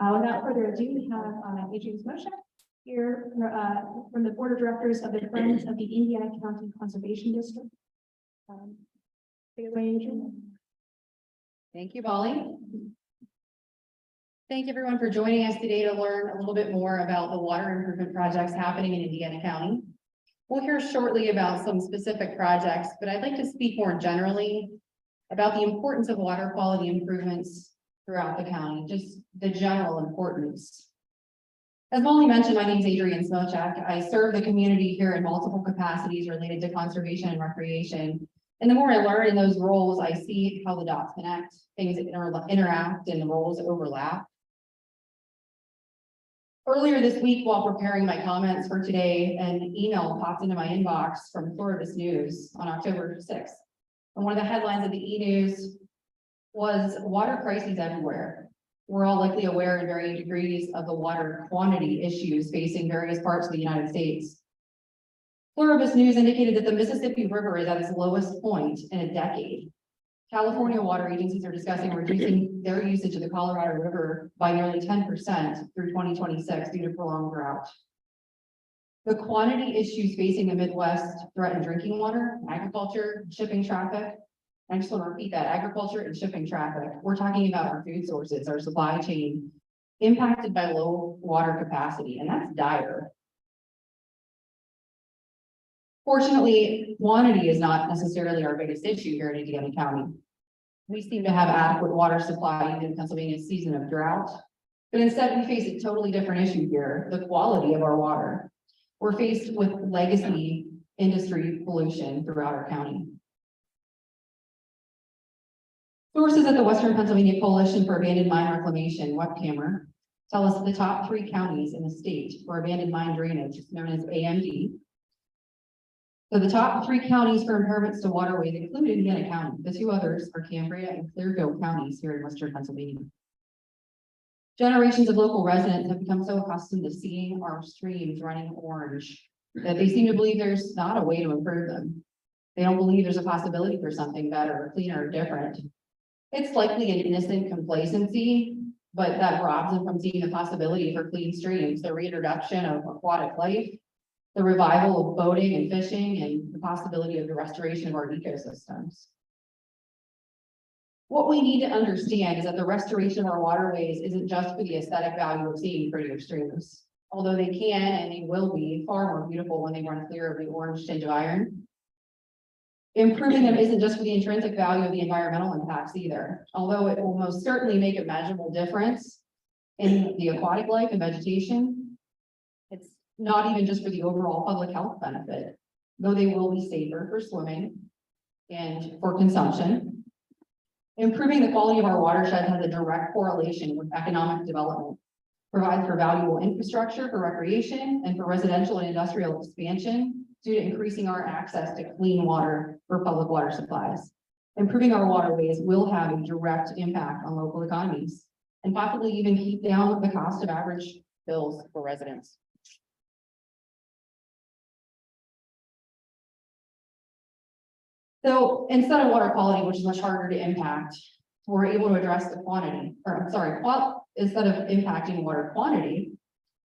Without further ado, we have Adriene Smochek here from the Board of Directors of the Friends of the Indiana County Conservation District. Take it away, Adriene. Thank you, Molly. Thank you everyone for joining us today to learn a little bit more about the water improvement projects happening in Indiana County. We'll hear shortly about some specific projects, but I'd like to speak more generally about the importance of water quality improvements throughout the county, just the general importance. As Molly mentioned, my name is Adriene Smochek. I serve the community here in multiple capacities related to conservation and recreation. And the more I learn in those roles, I see how the dots connect, things interact, and the roles overlap. Earlier this week, while preparing my comments for today, an email popped into my inbox from Florida's News on October 6th. And one of the headlines of the e-news was water crises everywhere. We're all likely aware in varying degrees of the water quantity issues facing various parts of the United States. Florida's News indicated that the Mississippi River is at its lowest point in a decade. California water agencies are discussing reducing their usage of the Colorado River by nearly 10% through 2026 due to prolonged drought. The quantity issues facing the Midwest threaten drinking water, agriculture, shipping traffic. I just want to repeat that: agriculture and shipping traffic. We're talking about our food sources, our supply chain, impacted by low water capacity, and that's dire. Fortunately, quantity is not necessarily our biggest issue here in Indiana County. We seem to have adequate water supply even in Pennsylvania's season of drought, but instead we face a totally different issue here: the quality of our water. We're faced with legacy industry pollution throughout our county. Sources at the Western Pennsylvania Coalition for Abandoned Mine Reclamation, WEPCAMR, tell us that the top 3 counties in the state for abandoned mine drainage, known as AMD. So the top 3 counties for impairments to waterways include Indiana County. The 2 others are Cambria and Clearfield counties here in Western Pennsylvania. Generations of local residents have become so accustomed to seeing our streams running orange that they seem to believe there's not a way to improve them. They don't believe there's a possibility for something better, cleaner, or different. It's likely an innocent complacency, but that robs them from seeing the possibility for clean streams, the reintroduction of aquatic life, the revival of boating and fishing, and the possibility of the restoration of our ecosystems. What we need to understand is that the restoration of our waterways isn't just for the aesthetic value of seeing prettier streams, although they can and they will be far more beautiful when they run clear of the orange tinge of iron. Improving them isn't just for the intrinsic value of the environmental impacts either, although it will most certainly make a measurable difference in the aquatic life and vegetation. It's not even just for the overall public health benefit, though they will be safer for swimming and for consumption. Improving the quality of our watershed has a direct correlation with economic development, provides for valuable infrastructure for recreation and for residential and industrial expansion due to increasing our access to clean water for public water supplies. Improving our waterways will have a direct impact on local economies and possibly even keep down the cost of average bills for residents. So instead of water quality, which is much harder to impact, we're able to address the quantity, or I'm sorry, instead of impacting water quantity,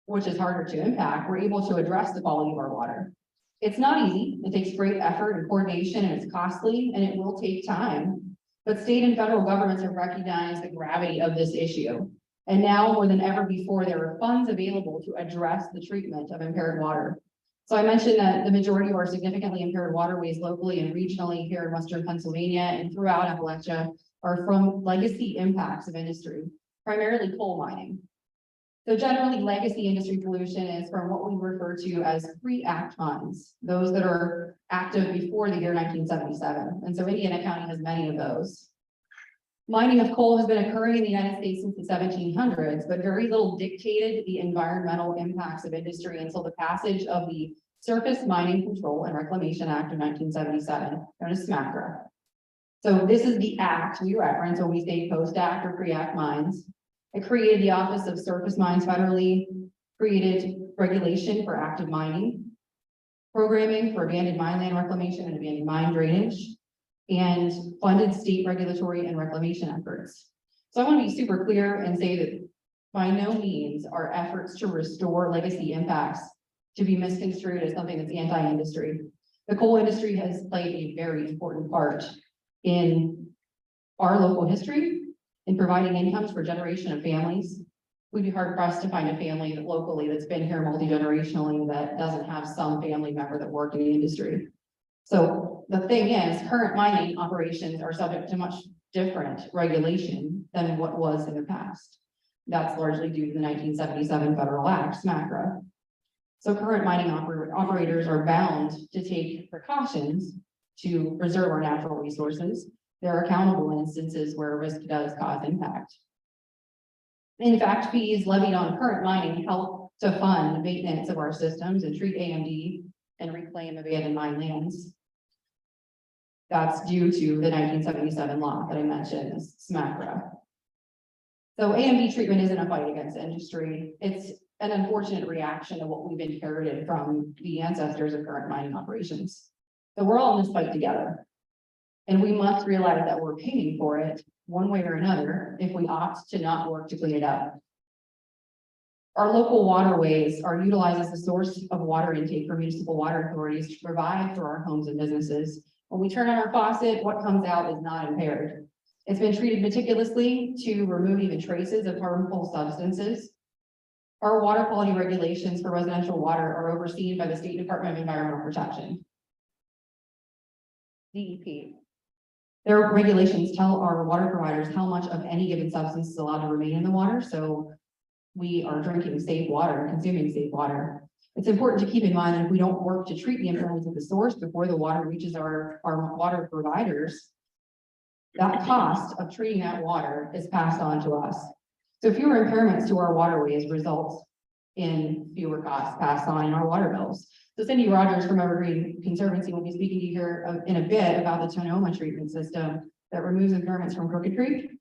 which is harder to impact, we're able to address the quality of our water. It's not easy. It takes great effort and coordination, and it's costly, and it will take time. But state and federal governments have recognized the gravity of this issue. And now more than ever before, there are funds available to address the treatment of impaired water. So I mentioned that the majority of our significantly impaired waterways locally and regionally here in Western Pennsylvania and throughout Appalachia are from legacy impacts of industry, primarily coal mining. So generally, legacy industry pollution is from what we refer to as pre-act mines, those that are active before the year 1977. And so Indiana County has many of those. Mining of coal has been occurring in the United States since the 1700s, but very little dictated the environmental impacts of industry until the passage of the Surface Mining Control and Reclamation Act of 1977, known as SMACRA. So this is the act we reference when we say post-act or pre-act mines. It created the Office of Surface Mines federally, created regulation for active mining, programming for abandoned mine land reclamation and abandoned mine drainage, and funded state regulatory and reclamation efforts. So I want to be super clear and say that by no means are efforts to restore legacy impacts to be misconstrued as something that's anti-industry. The coal industry has played a very important part in our local history, in providing incomes for a generation of families. We'd be hard pressed to find a family locally that's been here multi-generationally that doesn't have some family member that worked in the industry. So the thing is, current mining operations are subject to much different regulation than what was in the past. That's largely due to the 1977 Federal Act, SMACRA. So current mining operators are bound to take precautions to preserve our natural resources. They're accountable in instances where risk does cause impact. In fact, fees levied on current mining help to fund maintenance of our systems and treat AMD and reclaim abandoned mine lands. That's due to the 1977 law that I mentioned, SMACRA. So AMD treatment isn't a fight against industry. It's an unfortunate reaction to what we've inherited from the ancestors of current mining operations. So we're all in this fight together. And we must realize that we're paying for it one way or another if we opt to not work to clean it up. Our local waterways are utilized as a source of water intake for municipal water authorities to provide for our homes and businesses. When we turn on our faucet, what comes out is not impaired. It's been treated meticulously to remove even traces of harmful substances. Our water quality regulations for residential water are overseen by the State Department of Environmental Protection, DEP. Their regulations tell our water providers how much of any given substance is allowed to remain in the water, so we are drinking safe water, consuming safe water. It's important to keep in mind that if we don't work to treat the impairments at the source before the water reaches our water providers, that cost of treating that water is passed on to us. So fewer impairments to our waterways result in fewer costs passed on in our water bills. So Cindy Rogers from Evergreen Conservancy will be speaking to you here in a bit about the Tanoma treatment system that removes impairments from Crooked Creek.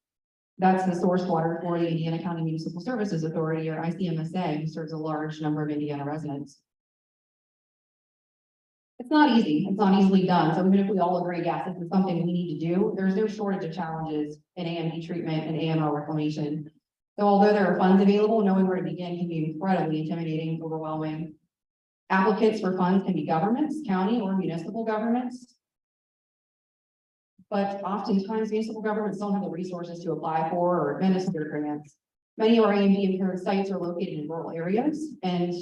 That's the source water for the Indiana County Municipal Services Authority, or ICMSA, who serves a large number of Indiana residents. It's not easy. It's not easily done. So even if we all agree, yes, this is something we need to do, there's no shortage of challenges in AMD treatment and AML reclamation. So although there are funds available, knowing where to begin can be incredibly intimidating, overwhelming. Applicants for funds can be governments, county or municipal governments. But oftentimes municipal governments don't have the resources to apply for or administer grants. Many of our AMD impaired sites are located in rural areas, and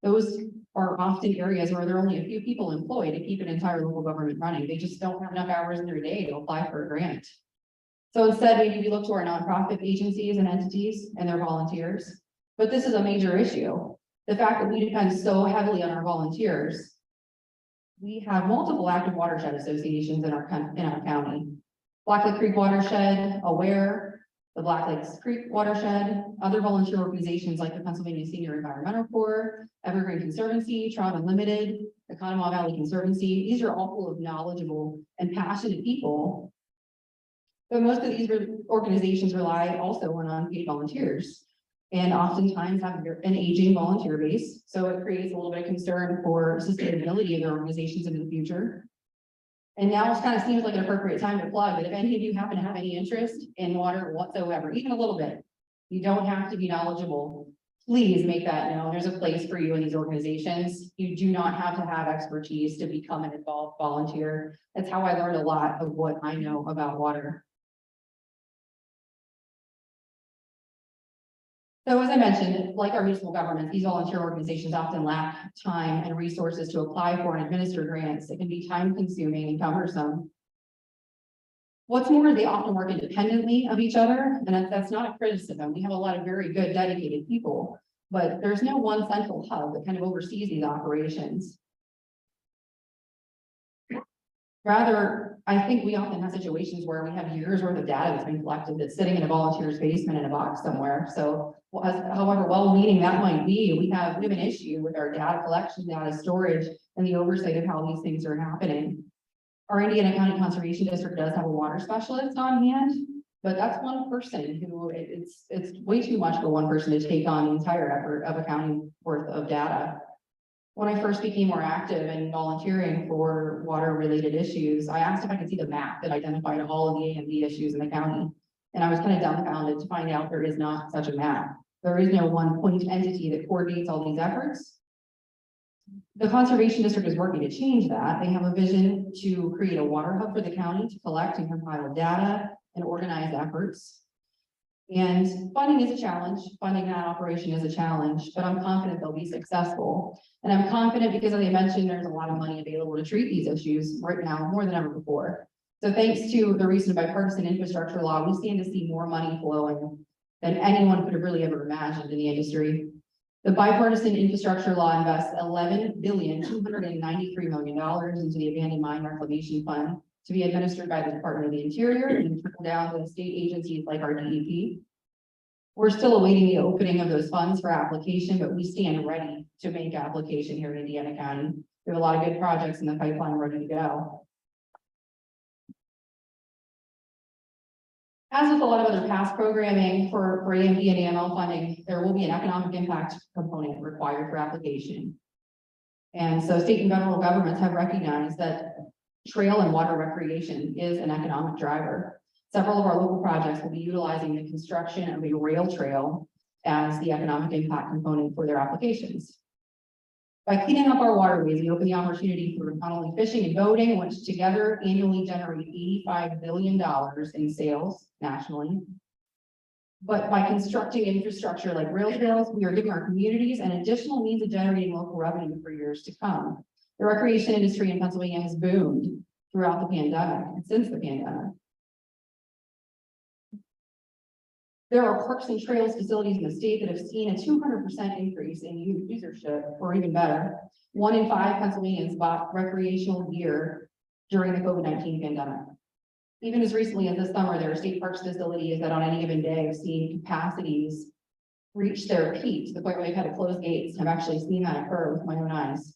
those are often areas where there are only a few people employed to keep an entire local government running. They just don't have enough hours in their day to apply for a grant. So instead, maybe we look to our nonprofit agencies and entities and their volunteers. But this is a major issue. The fact that we depend so heavily on our volunteers. We have multiple active watershed associations in our county. Blacklick Creek Watershed, Aware, the Blacklick Creek Watershed, other volunteer organizations like the Pennsylvania Senior Environmental Corps, Evergreen Conservancy, Trout Unlimited, the Conemaugh Valley Conservancy. These are all full of knowledgeable and passionate people. But most of these organizations rely also on unpaid volunteers and oftentimes have an aging volunteer base. So it creates a little bit of concern for sustainability of their organizations into the future. And now it kind of seems like an appropriate time to plug that if any of you happen to have any interest in water whatsoever, even a little bit, you don't have to be knowledgeable. Please make that known. There's a place for you in these organizations. You do not have to have expertise to become an involved volunteer. That's how I learned a lot of what I know about water. So as I mentioned, like our municipal governments, these volunteer organizations often lack time and resources to apply for and administer grants. It can be time consuming and cumbersome. What's more, they often work independently of each other, and that's not a criticism. We have a lot of very good, dedicated people, but there's no one central hub that kind of oversees these operations. Rather, I think we often have situations where we have years worth of data that's been collected that's sitting in a volunteer's basement in a box somewhere. So however well-meaning that might be, we have an issue with our data collection, data storage, and the oversight of how these things are happening. Our Indiana County Conservation District does have a water specialist on hand, but that's one person who it's way too much for one person to take on the entire effort of a county worth of data. When I first became more active and volunteering for water-related issues, I asked if I could see the map that identified all of the AMD issues in the county. And I was kind of dumbfounded to find out there is not such a map. There is no one point entity that coordinates all these efforts. The Conservation District is working to change that. They have a vision to create a water hub for the county to collect and compile data and organize efforts. And funding is a challenge. Funding that operation is a challenge, but I'm confident they'll be successful. And I'm confident because, as I mentioned, there's a lot of money available to treat these issues right now, more than ever before. So thanks to the recent bipartisan infrastructure law, we stand to see more money flowing than anyone could have really ever imagined in the industry. The bipartisan infrastructure law invests $11,293 million into the Abandoned Mine Reclamation Fund to be administered by the Department of the Interior and trickle down to state agencies like our DEP. We're still awaiting the opening of those funds for application, but we stand ready to make application here in Indiana County. We have a lot of good projects in the pipeline ready to go. As with a lot of other past programming for AMP and AML funding, there will be an economic impact component required for application. And so state and federal governments have recognized that trail and water recreation is an economic driver. Several of our local projects will be utilizing the construction of a rail trail as the economic impact component for their applications. By cleaning up our waterways, we open the opportunity for not only fishing and boating, which together annually generate $85 billion in sales nationally. But by constructing infrastructure like rail trails, we are giving our communities an additional means of generating local revenue for years to come. The recreation industry in Pennsylvania has boomed throughout the pandemic and since the pandemic. There are parks and trails facilities in the state that have seen a 200% increase in usership, or even better. 1 in 5 Pennsylvanians bought recreational gear during the COVID-19 pandemic. Even as recently as this summer, there are state parks facilities that on any given day have seen capacities reach their peak to the point where they've had to close gates. I've actually seen that occur with my own eyes.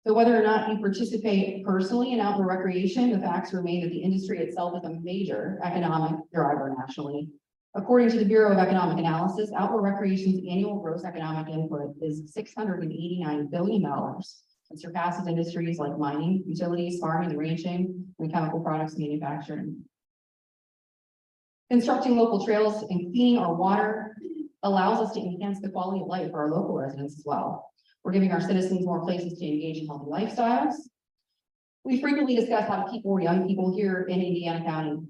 So whether or not you participate personally in outdoor recreation, the facts remain that the industry itself is a major economic driver nationally. According to the Bureau of Economic Analysis, outdoor recreation's annual gross economic input is $689 billion and surpasses industries like mining, utilities, farming, and ranching, and chemical products manufacturing. Constructing local trails and cleaning our water allows us to enhance the quality of life for our local residents as well. We're giving our citizens more places to engage in healthy lifestyles. We frequently discuss how to keep more young people here in Indiana County.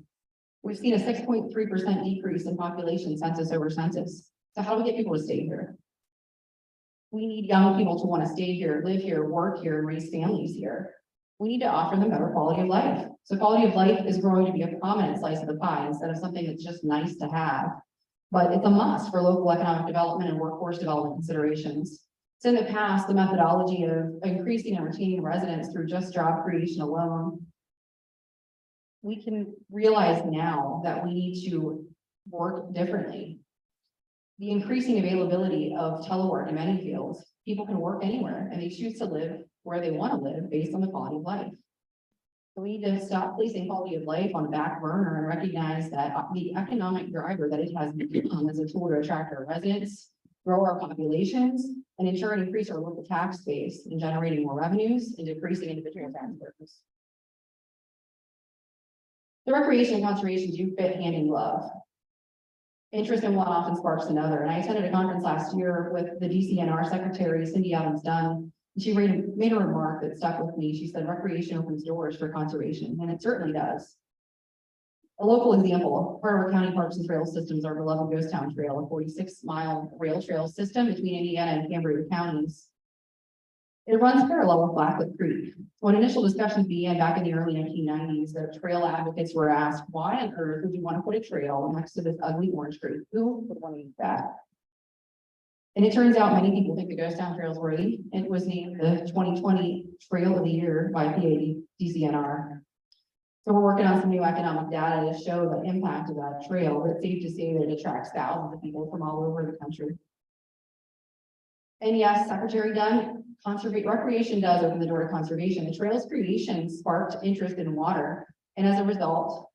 We've seen a 6.3% decrease in population census over census. So how do we get people to stay here? We need young people to want to stay here, live here, work here, and raise families here. We need to offer them better quality of life. So quality of life is growing to be a prominent slice of the pie instead of something that's just nice to have. But it's a must for local economic development and workforce development considerations. So in the past, the methodology of increasing and retaining residents through just job creation alone, we can realize now that we need to work differently. The increasing availability of telework in many fields, people can work anywhere and they choose to live where they want to live based on the quality of life. So we need to stop placing quality of life on the back burner and recognize that the economic driver that it has become as a tool to attract our residents, grow our populations, and ensure and increase our local tax base in generating more revenues and decreasing individual tax burdens. The recreation and conservation do fit hand in glove. Interest in one often sparks another. And I attended a conference last year with the DCNR Secretary, Cindy Adams-Dunn. She made a remark that stuck with me. She said, recreation opens doors for conservation, and it certainly does. A local example, part of our county parks and trail systems, our beloved Ghost Town Trail, a 46-mile rail trail system between Indiana and Cambria counties. It runs parallel with Blacklick Creek. When initial discussions began back in the early 1990s, the trail advocates were asked, why on earth would you want to put a trail next to this ugly orange creek? Who would want to use that? And it turns out many people think the Ghost Town Trail is worthy. It was named the 2020 Trail of the Year by DCNR. So we're working on some new economic data to show the impact of that trail, but it's safe to say that it attracts thousands of people from all over the country. And yes, Secretary Dunn, recreation does open the door to conservation. The trail's creation sparked interest in water, and as a result,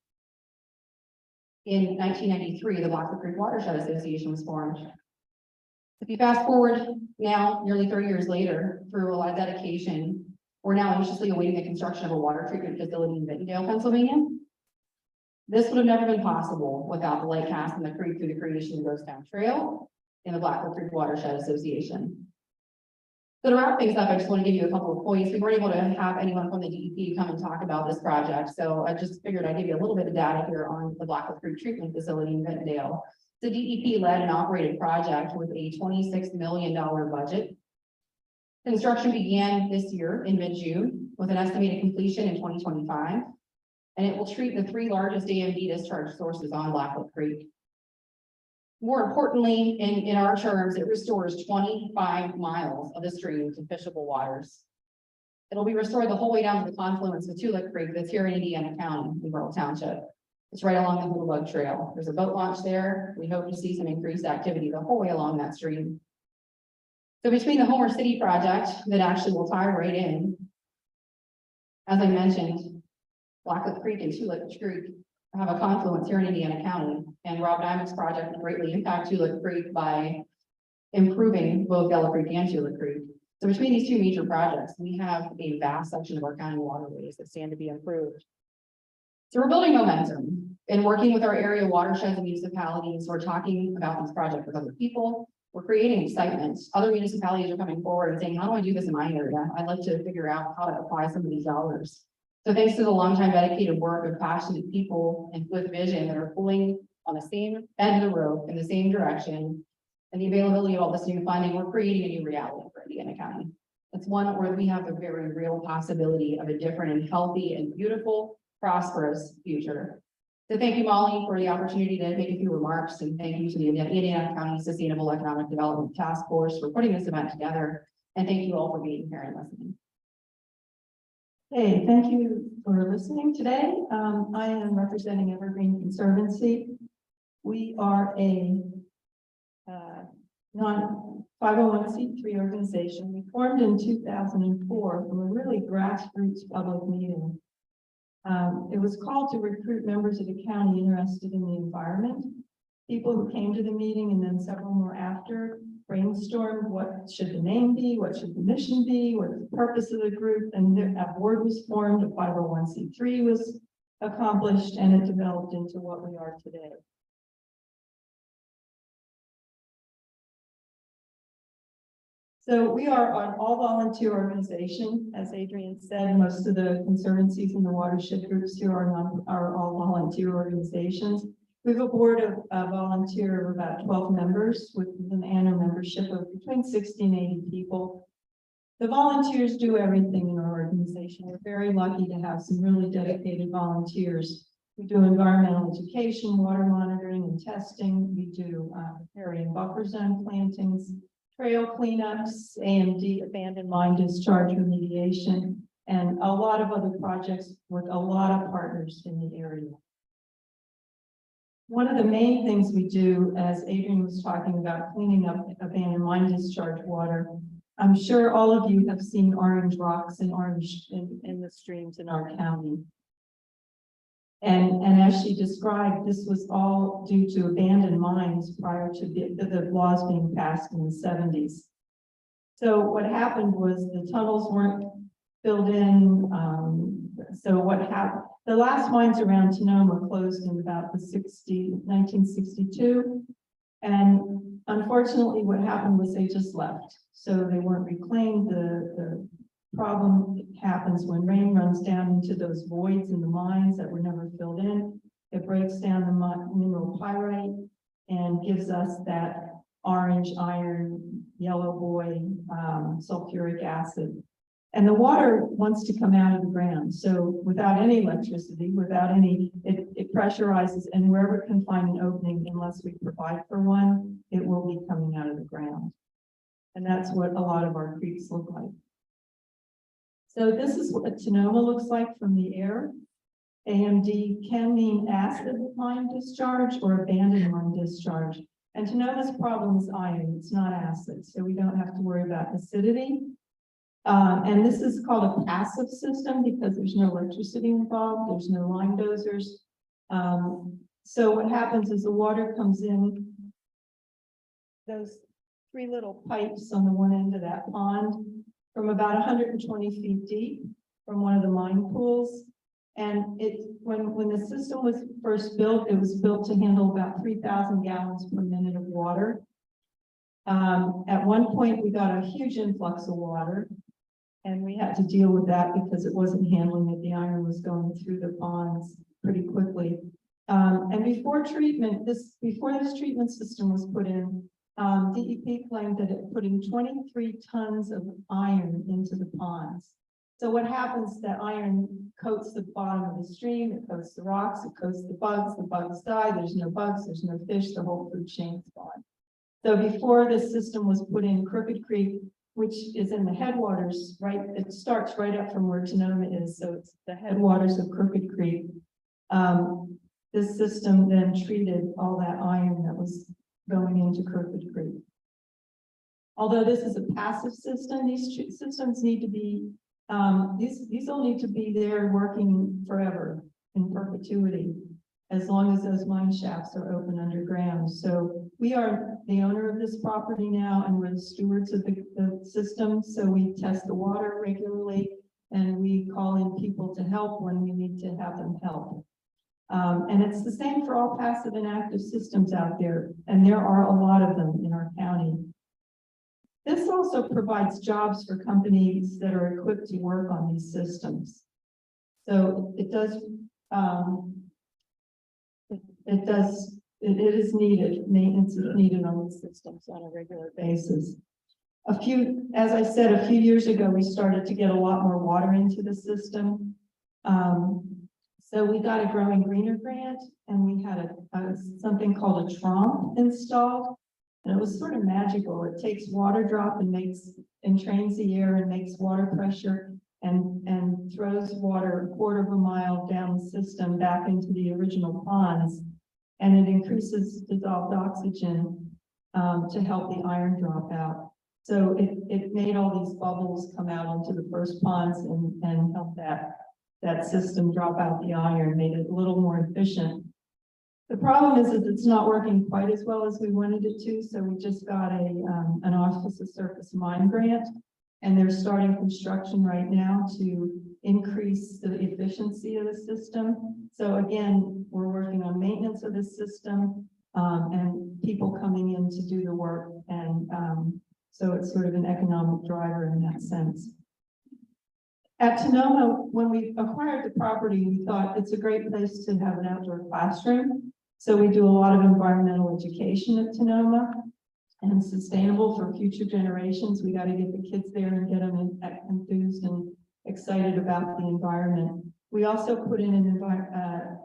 in 1993, the Blacklick Creek Watershed Association was formed. If you fast forward now, nearly 30 years later, through a lot of dedication, we're now anxiously awaiting the construction of a water treatment facility in Vintondale, Pennsylvania. This would have never been possible without the light cast in the creek through the creation of the Ghost Town Trail. in the Blacklick Creek Watershed Association. So to wrap things up, I just want to give you a couple of points. We weren't able to have anyone from the DEP come and talk about this project, so I just figured I'd give you a little bit of data here on the Blacklick Creek Treatment Facility in Vintondale. The DEP led and operated project with a $26 million budget. Construction began this year in mid-June with an estimated completion in 2025, and it will treat the 3 largest AMD discharge sources on Blacklick Creek. More importantly, in our terms, it restores 25 miles of the stream to fishable waters. It'll be restored the whole way down to the confluence of Tulip Creek that's here in Indiana County, in Borough Township. It's right along the Blue Bug Trail. There's a boat launch there. We hope to see some increased activity the whole way along that stream. So between the Homer City project that actually will tie right in, as I mentioned, Blacklick Creek and Tulip Creek have a confluence here in Indiana County, and Rob Nymick's project will greatly impact Tulip Creek by improving both Yellow Creek and Tulip Creek. So between these 2 major projects, we have a vast section of our county waterways that stand to be improved. So we're building momentum and working with our area watersheds and municipalities. We're talking about these projects with other people. We're creating excitement. Other municipalities are coming forward and saying, how do I do this in my area? I'd like to figure out how to apply some of these dollars. So thanks to the longtime dedicated work of passionate people and with vision that are pulling on the same end of the rope in the same direction, and the availability of all this new funding, we're creating a new reality for Indiana County. It's one where we have a very real possibility of a different and healthy and beautiful, prosperous future. So thank you, Molly, for the opportunity to make a few remarks, and thank you to the Indiana County Sustainable Economic Development Task Force for putting this event together. And thank you all for being here and listening. Hey, thank you for listening today. I am representing Evergreen Conservancy. We are a non-501c3 organization. We formed in 2004 from a really grassroots public meeting. It was called to recruit members of the county interested in the environment. People who came to the meeting and then several more after brainstormed what should the name be, what should the mission be, what's the purpose of the group, and a board was formed, a 501c3 was accomplished, and it developed into what we are today. So we are an all-volunteer organization. As Adriene said, most of the conservancies and the watershed groups here are all volunteer organizations. We have a board of volunteer of about 12 members with an annual membership of between 60 and 80 people. The volunteers do everything in our organization. We're very lucky to have some really dedicated volunteers. We do environmental education, water monitoring and testing. We do area and buffer zone plantings, trail cleanups, AMD, abandoned mine discharge remediation, and a lot of other projects with a lot of partners in the area. One of the main things we do, as Adriene was talking about, cleaning up abandoned mine discharge water. I'm sure all of you have seen orange rocks and orange in the streams in our county. And as she described, this was all due to abandoned mines prior to the laws being passed in the 70s. So what happened was the tunnels weren't filled in. So what happened? The last mines around Tanoma closed in about the 1962. And unfortunately, what happened was they just left. So they weren't reclaimed. The problem happens when rain runs down into those voids in the mines that were never filled in. It breaks down the mineral pyrite and gives us that orange, iron, yellow void, sulfuric acid. And the water wants to come out of the ground. So without any electricity, without any, it pressurizes, and wherever it can find an opening, unless we provide for one, it will be coming out of the ground. And that's what a lot of our creeks look like. So this is what Tanoma looks like from the air. AMD can mean acid mine discharge or abandoned mine discharge. And Tanoma's problem is iron, it's not acid. So we don't have to worry about acidity. And this is called a passive system because there's no electricity involved, there's no line dozers. So what happens is the water comes in those 3 little pipes on the one end of that pond from about 120 feet deep from one of the mine pools. And when the system was first built, it was built to handle about 3,000 gallons per minute of water. At one point, we got a huge influx of water. And we had to deal with that because it wasn't handling it. The iron was going through the ponds pretty quickly. And before this treatment system was put in, DEP claimed that it put in 23 tons of iron into the ponds. So what happens, that iron coats the bottom of the stream, it coats the rocks, it coats the bugs die, there's no bugs, there's no fish, the whole food chain's gone. So before this system was put in, Crooked Creek, which is in the headwaters, right, it starts right up from where Tanoma is, so it's the headwaters of Crooked Creek. This system then treated all that iron that was going into Crooked Creek. Although this is a passive system, these systems need to be, these all need to be there working forever, in perpetuity, as long as those mine shafts are open underground. So we are the owner of this property now, and we're the stewards of the system. So we test the water regularly, and we call in people to help when we need to have them help. And it's the same for all passive and active systems out there, and there are a lot of them in our county. This also provides jobs for companies that are equipped to work on these systems. So it does, it is needed, maintenance is needed on these systems on a regular basis. As I said, a few years ago, we started to get a lot more water into the system. So we got a Growing Greener grant, and we had something called a trompe installed. And it was sort of magical. It takes water drop and trains the air and makes water pressure and throws water a quarter of a mile down the system back into the original ponds. And it increases dissolved oxygen to help the iron drop out. So it made all these bubbles come out into the first ponds and help that system drop out the iron, made it a little more efficient. The problem is it's not working quite as well as we wanted it to, so we just got an Office of Surface Mine grant, and they're starting construction right now to increase the efficiency of the system. So again, we're working on maintenance of the system and people coming in to do the work, and so it's sort of an economic driver in that sense. At Tanoma, when we acquired the property, we thought it's a great place to have an outdoor classroom. So we do a lot of environmental education at Tanoma, and sustainable for future generations. We got to get the kids there and get them enthused and excited about the environment. We also put in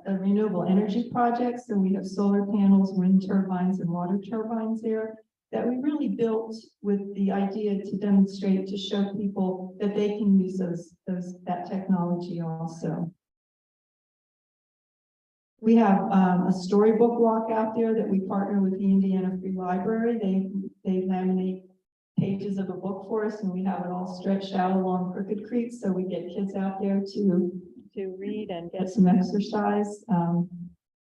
a renewable energy project. So we have solar panels, wind turbines, and water turbines there that we really built with the idea to demonstrate, to show people that they can use that technology also. We have a storybook walk out there that we partner with the Indiana Free Library. They laminate pages of a book for us, and we have it all stretched out along Crooked Creek, so we get kids out there to read and get some exercise.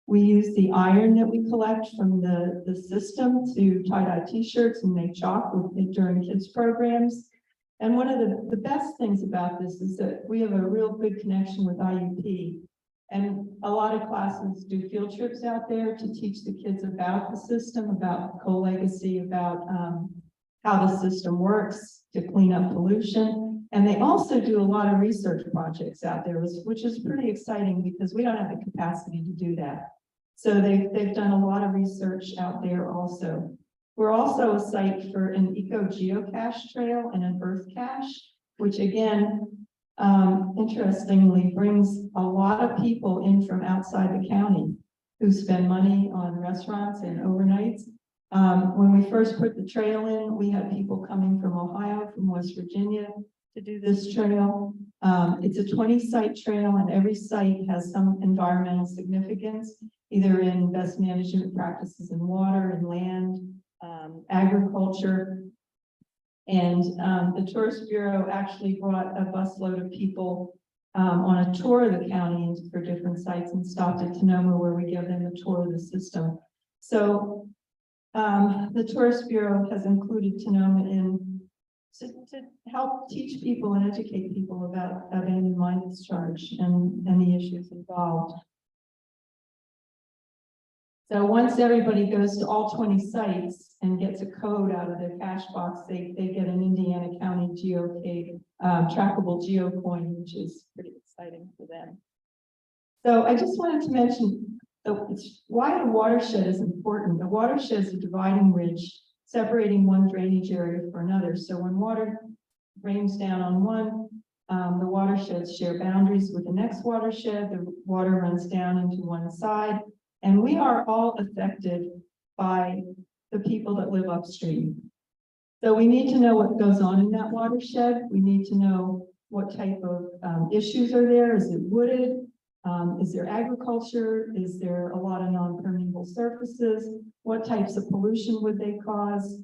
We use the iron that we collect from the system to tie-dye t-shirts and make chalk during kids programs. And one of the best things about this is that we have a real good connection with IUP. And a lot of classes do field trips out there to teach the kids about the system, about coal legacy, about how the system works to clean up pollution. And they also do a lot of research projects out there, which is pretty exciting because we don't have the capacity to do that. So they've done a lot of research out there also. We're also a site for an eco-geocache trail and an earth cache, which again, interestingly brings a lot of people in from outside the county who spend money on restaurants and overnights. When we first put the trail in, we had people coming from Ohio, from West Virginia to do this trail. It's a 20-site trail, and every site has some environmental significance, either in best management practices in water and land, agriculture. And the Tourist Bureau actually brought a busload of people on a tour of the county for different sites and stopped at Tanoma, where we give them a tour of the system. So the Tourist Bureau has included Tanoma in to help teach people and educate people about abandoned mine discharge and the issues involved. So once everybody goes to all 20 sites and gets a code out of their cash box, they get an Indiana County trackable geocoin, which is pretty exciting for them. So I just wanted to mention why the watershed is important. The watershed is a dividing ridge separating one drainage area from another. So when water rains down on one, the watersheds share boundaries with the next watershed. The water runs down into one side. And we are all affected by the people that live upstream. So we need to know what goes on in that watershed. We need to know what type of issues are there. Is it wooded? Is there agriculture? Is there a lot of non-permeable surfaces? What types of pollution would they cause?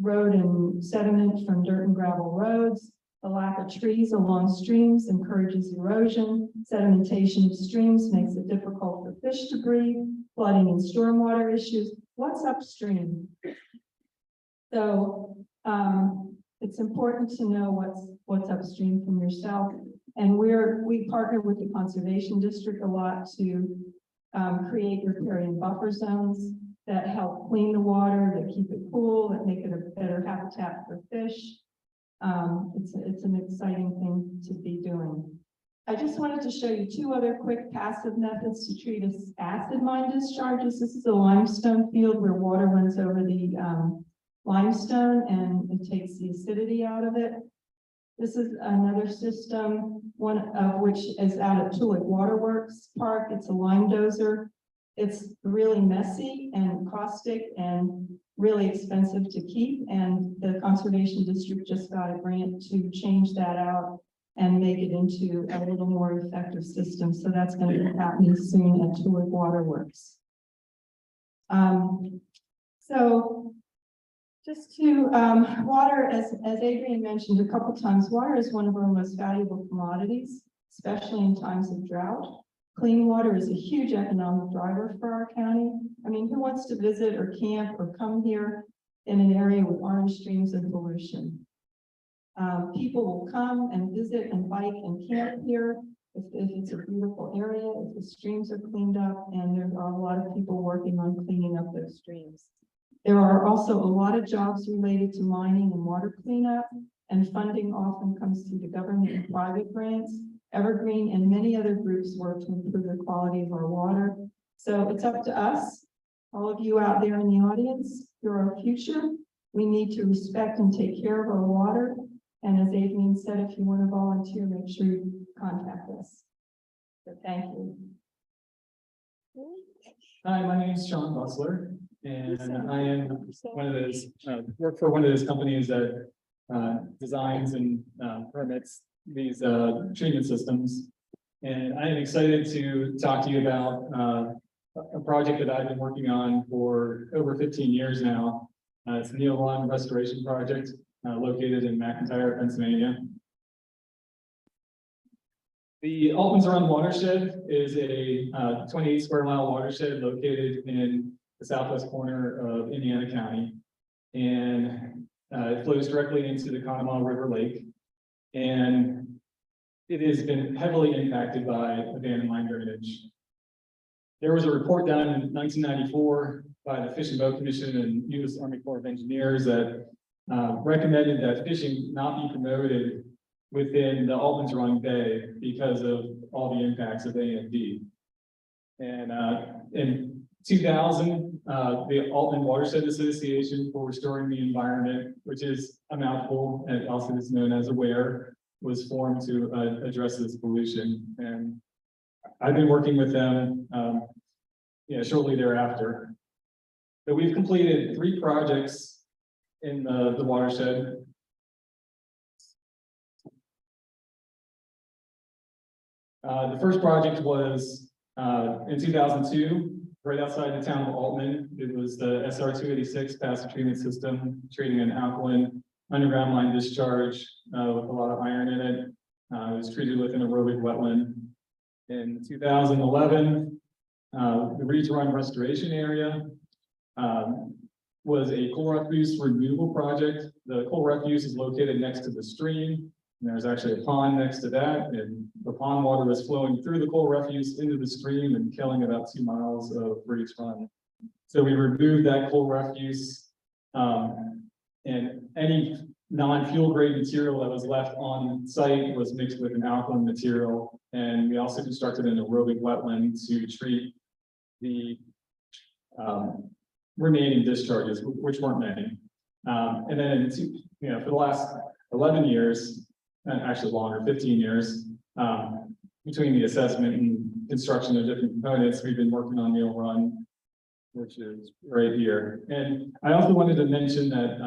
Road and sediment from dirt and gravel roads. The lack of trees along streams encourages erosion. Sedimentation of streams makes it difficult for fish to breathe. Flooding and stormwater issues. What's upstream? So it's important to know what's upstream from yourself. And we partner with the Conservation District a lot to create riparian buffer zones that help clean the water, that keep it cool, that make it a better habitat for fish. It's an exciting thing to be doing. I just wanted to show you two other quick passive methods to treat acid mine discharges. This is a limestone field where water runs over the limestone and it takes the acidity out of it. This is another system, one of which is out at Tulick Waterworks Park. It's a lime dozer. It's really messy and caustic and really expensive to keep. And the Conservation District just got a grant to change that out and make it into a little more effective system. So that's going to be happening soon at Tulick Waterworks. So just to water, as Adriene mentioned a couple times, water is one of our most valuable commodities, especially in times of drought. Clean water is a huge economic driver for our county. I mean, who wants to visit or camp or come here in an area with orange streams and pollution? People will come and visit and bike and camp here if it's a beautiful area, if the streams are cleaned up, and there are a lot of people working on cleaning up those streams. There are also a lot of jobs related to mining and water cleanup, and funding often comes through the government and private grants. Evergreen and many other groups work to improve the quality of our water. So it's up to us, all of you out there in the audience, you're our future. We need to respect and take care of our water. And as Adriene said, if you want to volunteer, make sure you contact us. So thank you. Hi, my name is Shaun Busler, and I am one of those, work for one of those companies that designs and permits these treatment systems. And I am excited to talk to you about a project that I've been working on for over 15 years now. It's the Neal Run Restoration project located in McIntyre, Pennsylvania. The Aultmans Run Watershed is a 28 square mile watershed located in the southwest corner of Indiana County. And it flows directly into the Tanoma River Lake. And it has been heavily impacted by abandoned mine drainage. There was a report done in 1994 by the Fish and Boat Commission and U.S. Army Corps of Engineers that recommended that fishing not be promoted within the Aultmans Run Bay because of all the impacts of AMD. And in 2000, the Aultman Watershed Association for Restoring the Environment, which is a mouthful and also is known as AWARE, was formed to address this pollution. And I've been working with them shortly thereafter. So we've completed 3 projects in the watershed. The first project was in 2002, right outside the town of Aultman. It was the SR-286 passive treatment system, treating an alkaline underground line discharge with a lot of iron in it. It was treated with an aerobic wetland. In 2011, the Neal Run Restoration area was a coal refuse removal project. The coal refuse is located next to the stream. And there's actually a pond next to that, and the pond water was flowing through the coal refuse into the stream and killing about 2 miles of Breeze Run. So we removed that coal refuse, and any non-fuel grade material that was left on site was mixed with an alkaline material. And we also constructed an aerobic wetland to treat the remaining discharges, which weren't many. And then, for the last 11 years, actually longer, 15 years, between the assessment and construction of different components, we've been working on Neal Run, which is right here. And I also wanted to mention that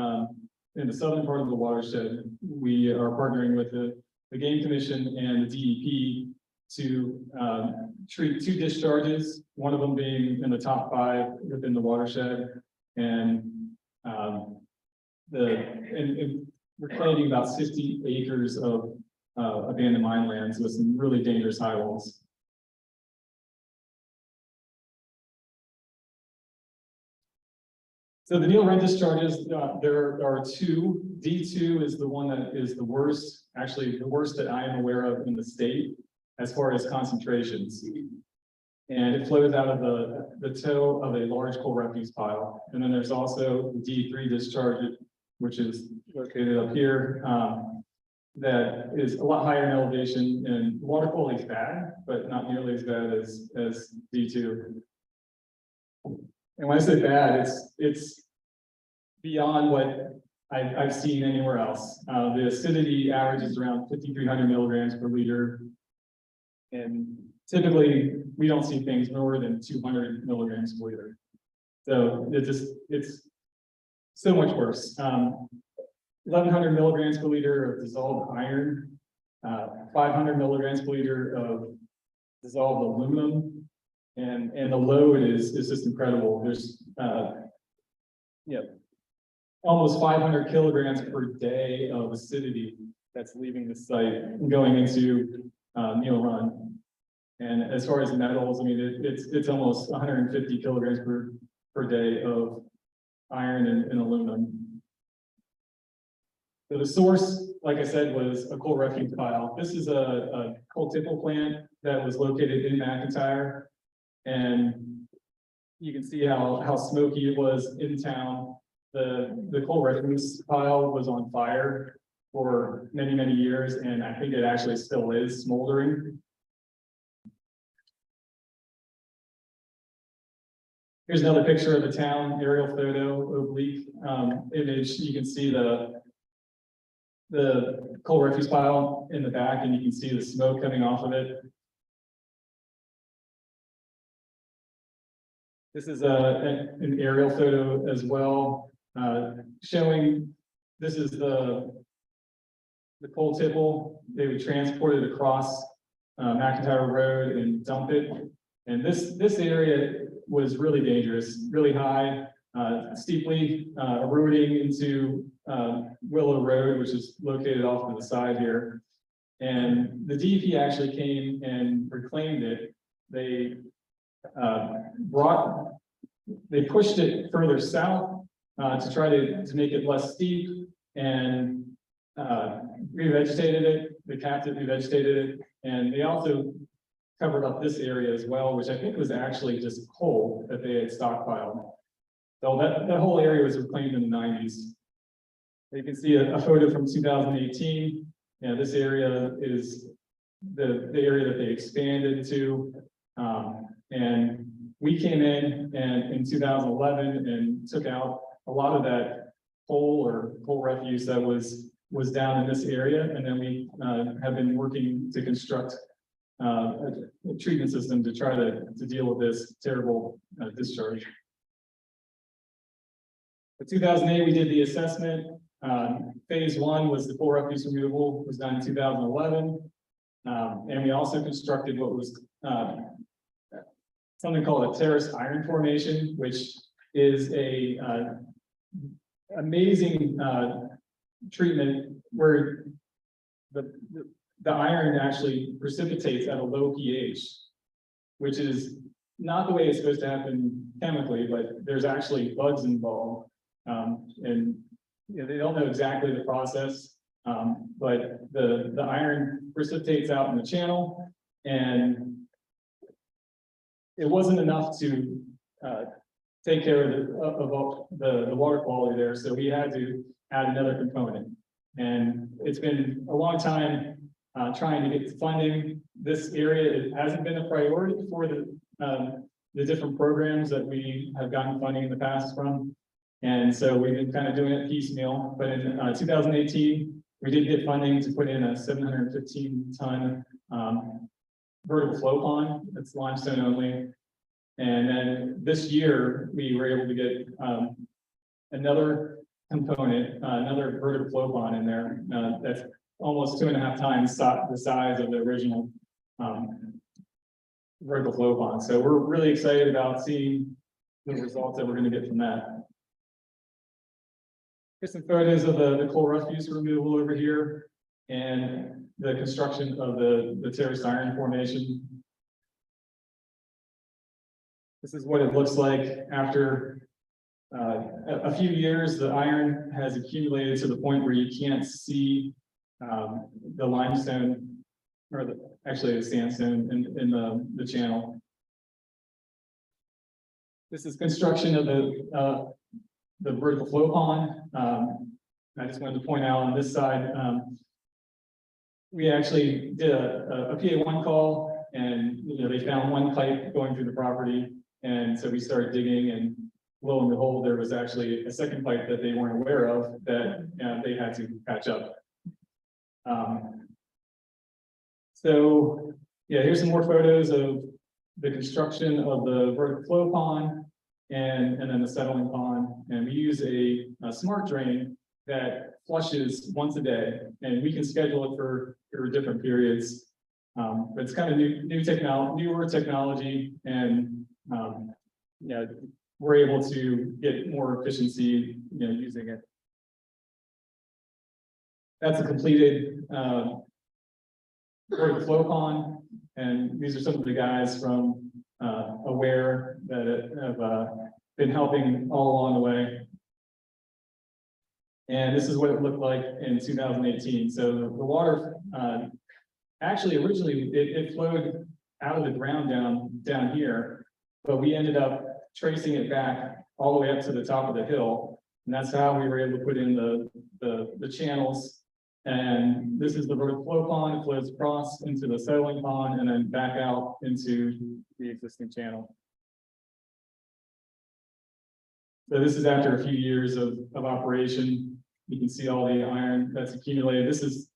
in the southern part of the watershed, we are partnering with the Game Commission and the DEP to treat 2 discharges, one of them being in the top 5 within the watershed. And we're claiming about 60 acres of abandoned mine lands with some really dangerous high walls. So the Neal Run discharges, there are 2. D2 is the one that is the worst, actually the worst that I am aware of in the state as far as concentrations. And it flows out of the toe of a large coal refuse pile. And then there's also the D3 discharge, which is located up here, that is a lot higher in elevation, and water quality is bad, but not nearly as bad as D2. And when I say bad, it's beyond what I've seen anywhere else. The acidity averages around 5,300 milligrams per liter. And typically, we don't see things more than 200 milligrams per liter. So it's so much worse. 1,100 milligrams per liter of dissolved iron, 500 milligrams per liter of dissolved aluminum, and the load is just incredible. There's almost 500 kilograms per day of acidity that's leaving the site and going into Neal Run. And as far as metals, I mean, it's almost 150 kilograms per day of iron and aluminum. So the source, like I said, was a coal refuse pile. This is a coal tipple plant that was located in McIntyre. And you can see how smoky it was in town. The coal refuse pile was on fire for many, many years, and I think it actually still is smoldering. Here's another picture of the town, aerial photo, oblique image. You can see the coal refuse pile in the back, and you can see the smoke coming off of it. This is an aerial photo as well, showing this is the coal tipple. They would transport it across McIntyre Road and dump it. And this area was really dangerous, really high, steeply eroding into Willow Road, which is located off to the side here. And the DEP actually came and reclaimed it. They pushed it further south to try to make it less steep, and revegetated it. They capped it, revegetated it, and they also covered up this area as well, which I think was actually just coal that they had stockpiled. So that whole area was reclaimed in the 90s. You can see a photo from 2018. This area is the area that they expanded to. And we came in in 2011 and took out a lot of that coal refuse that was down in this area. And then we have been working to construct a treatment system to try to deal with this terrible discharge. In 2008, we did the assessment. Phase 1 was the coal refuse removal, was done in 2011. And we also constructed what was something called a terrace iron formation, which is a amazing treatment where the iron actually precipitates at a low pH, which is not the way it's supposed to happen chemically, but there's actually bugs involved. And they don't know exactly the process, But the iron precipitates out in the channel, and it wasn't enough to take care of the water quality there, so we had to add another component. And it's been a long time trying to get funding. This area, it hasn't been a priority for the different programs that we have gotten funding in the past from. And so we've been kind of doing it piecemeal, but in 2018, we did get funding to put in a 715 ton vertical flow pond that's limestone only. And then this year, we were able to get another component, another vertical flow pond in there that's almost 2.5 times the size of the original vertical flow pond. So we're really excited about seeing the results that we're going to get from that. Here's some photos of the coal refuse removal over here and the construction of the terraced iron formation. This is what it looks like after a few years. The iron has accumulated to the point where you can't see the limestone, or actually the sandstone in the channel. This is construction of the vertical flow pond. I just wanted to point out on this side, we actually did a PA1 call, and they found one pipe going through the property, and so we started digging, and lo and behold, there was actually a second pipe that they weren't aware of that they had to patch up. So yeah, here's some more photos of the construction of the vertical flow pond and then the settling pond. And we use a smart drain that flushes once a day, and we can schedule it for different periods. But it's kind of newer technology, and yeah, we're able to get more efficiency, using it. That's a completed vertical flow pond, and these are some of the guys from Aware that have been helping all along the way. And this is what it looked like in 2018. So the water, actually originally it flowed out of the ground down here, but we ended up tracing it back all the way up to the top of the hill. And that's how we were able to put in the channels. And this is the vertical flow pond. It flows across into the settling pond and then back out into the existing channel. So this is after a few years of operation. You can see all the iron that's accumulated. This is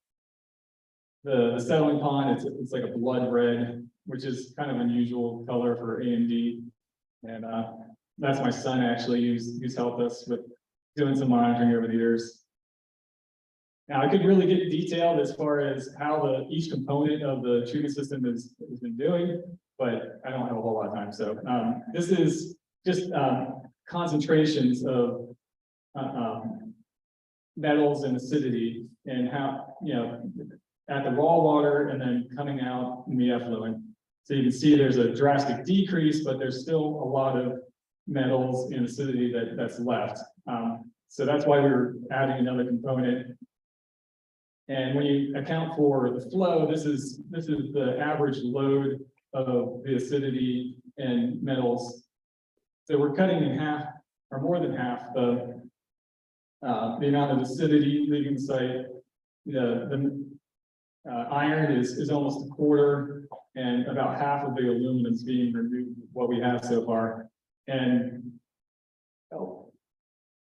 the settling pond. It's like a blood red, which is kind of unusual color for AMD. And that's my son actually, who's helped us with doing some monitoring over the years. Now, I could really get detailed as far as how each component of the treatment system has been doing, but I don't have a whole lot of time. So this is just concentrations of metals and acidity, and how, at the raw water and then coming out in the effluent. So you can see there's a drastic decrease, but there's still a lot of metals and acidity that's left. So that's why we were adding another component. And when you account for the flow, this is the average load of the acidity and metals. So we're cutting in half, or more than half, the amount of acidity leaving the site. The iron is almost a quarter, and about half of the aluminum is being removed, what we have so far. And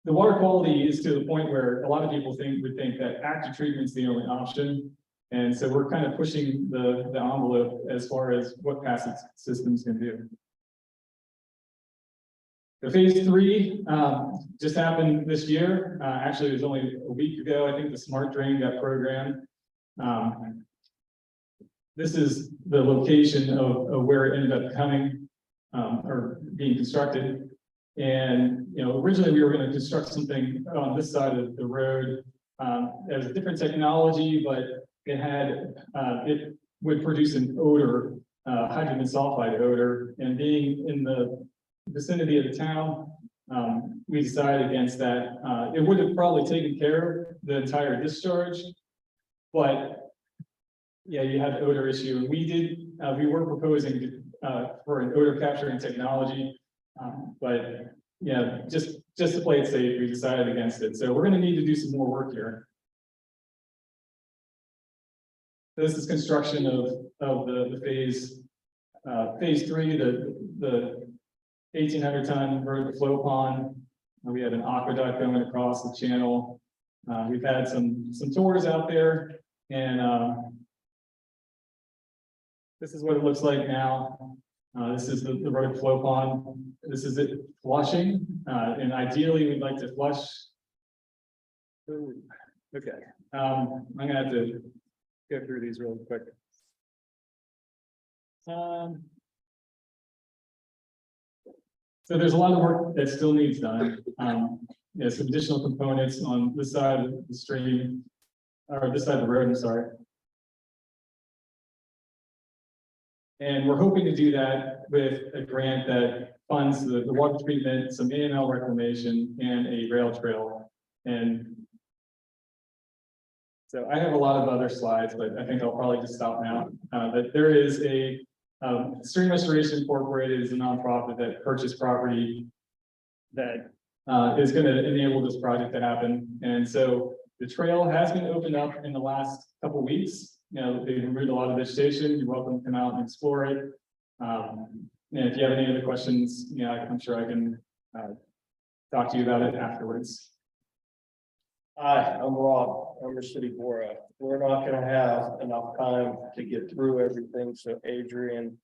the water quality is to the point where a lot of people would think that active treatment is the only option. And so we're kind of pushing the envelope as far as what passive systems can do. The phase 3 just happened this year. Actually, it was only a week ago. I think the smart drain got programmed. This is the location of where it ended up coming or being constructed. And originally we were going to construct something on this side of the road. It was a different technology, but it would produce an odor, hydrogen sulfide odor. And being in the vicinity of the town, we decided against that. It would have probably taken care of the entire discharge, but yeah, you had the odor issue, and we were proposing for an odor capturing technology. But yeah, just to play it safe, we decided against it. So we're gonna need to do some more work here. This is construction of the phase 3, the 1,800 ton vertical flow pond. We have an aqueduct going across the channel. We've had some tours out there, and this is what it looks like now. This is the vertical flow pond. This is it flushing, and ideally we'd like to flush. Ooh, okay, I'm gonna have to go through these real quick. So there's a lot of work that still needs done. Yeah, some additional components on this side of the stream, or this side of the road, I'm sorry. And we're hoping to do that with a grant that funds the water treatment, some AML reclamation, and a rail trail. And so I have a lot of other slides, but I think I'll probably just stop now. But there is a Stream Restoration Incorporated is a nonprofit that purchased property that is going to enable this project to happen. And so the trail has been opened up in the last couple of weeks. You know, they've removed a lot of vegetation. You're welcome to come out and explore it. And if you have any other questions, you know, I'm sure I can talk to you about it afterwards. Hi, I'm Rob, I'm City Borough. We're not gonna have enough time to get through everything, so Adriene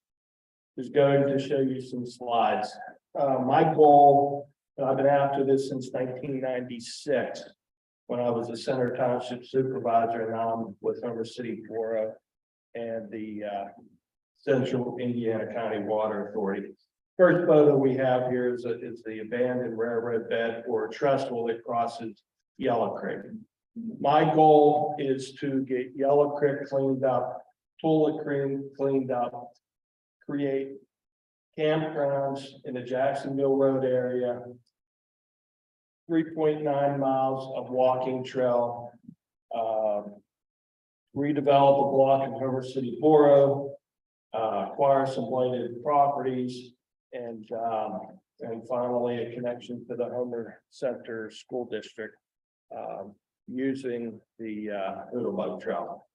is going to show you some slides. My goal, and I've been after this since 1996, when I was a Center Township Supervisor, and now I'm with City Borough and the Central Indiana County Water Authority. First photo we have here is the abandoned railroad bed or trestle that crosses Yellow Creek. My goal is to get Yellow Creek cleaned up, Tulip Creek cleaned up, create campgrounds in the Jacksonville Road area, 3.9 miles of walking trail, redevelop a block in Homer City Borough, acquire some blighted properties, and finally a connection to the Homer Center School District using the Bug Trail.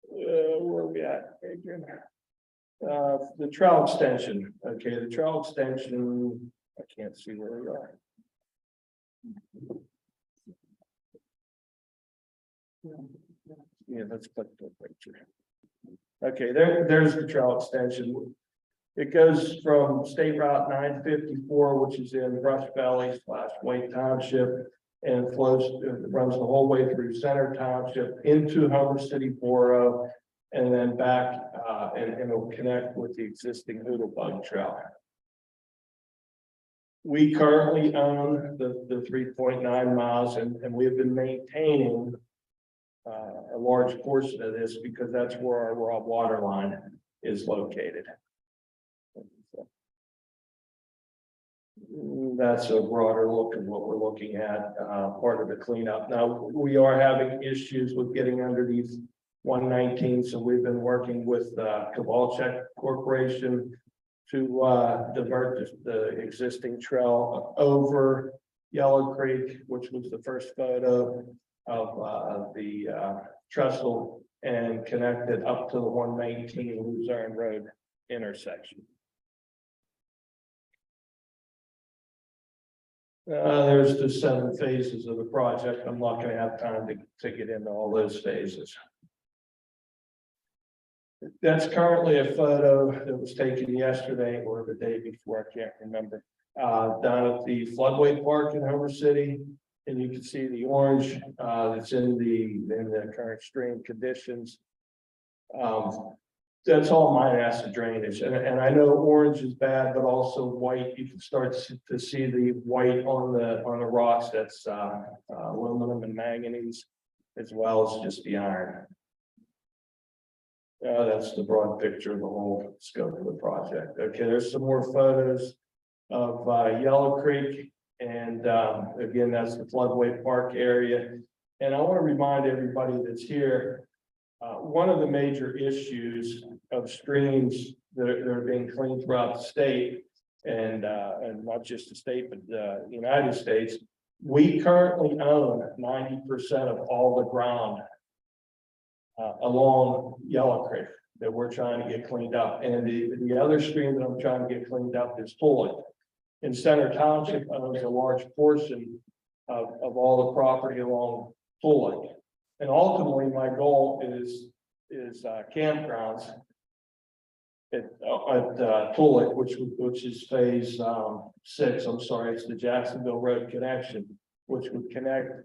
Where are we at, Adrian? The trail extension. Okay, the trail extension. I can't see where we are. Yeah, let's click the picture. Okay, there's the trail extension. It goes from State Route 954, which is in Brush Valley / Wayne Township, and runs the whole way through Center Township into Homer City Borough, and then back, and it'll connect with the existing Bug Trail. We currently own the 3.9 miles, and we have been maintaining a large portion of this because that's where our raw water line is located. That's a broader look at what we're looking at, part of the cleanup. Now, we are having issues with getting under these 119, so we've been working with Smochek Corporation to divert the existing trail over Yellow Creek, which was the first photo of the trestle, and connect it up to the 119 Luzerne Road intersection. There's the 7 phases of the project. I'm not going to have time to get into all those phases. That's currently a photo that was taken yesterday or the day before, I can't remember, down at the floodway park in Homer City. And you can see the orange that's in the current stream conditions. That's all mine acid drainage. And I know orange is bad, but also white. You can start to see the white on the rocks. That's aluminum and manganese, as well as just the iron. That's the broad picture of the whole scope of the project. Okay, there's some more photos of Yellow Creek. And again, that's the floodway park area. And I want to remind everybody that's here, one of the major issues of streams that are being cleaned throughout the state, and not just the state, but the United States, we currently own 90% of all the ground along Yellow Creek that we're trying to get cleaned up. And the other stream that I'm trying to get cleaned up is Tulloch. And Center Township owns a large portion of all the property along Tulloch. And ultimately, my goal is campgrounds at Tulloch, which is phase 6. I'm sorry, it's the Jacksonville Road connection, which would connect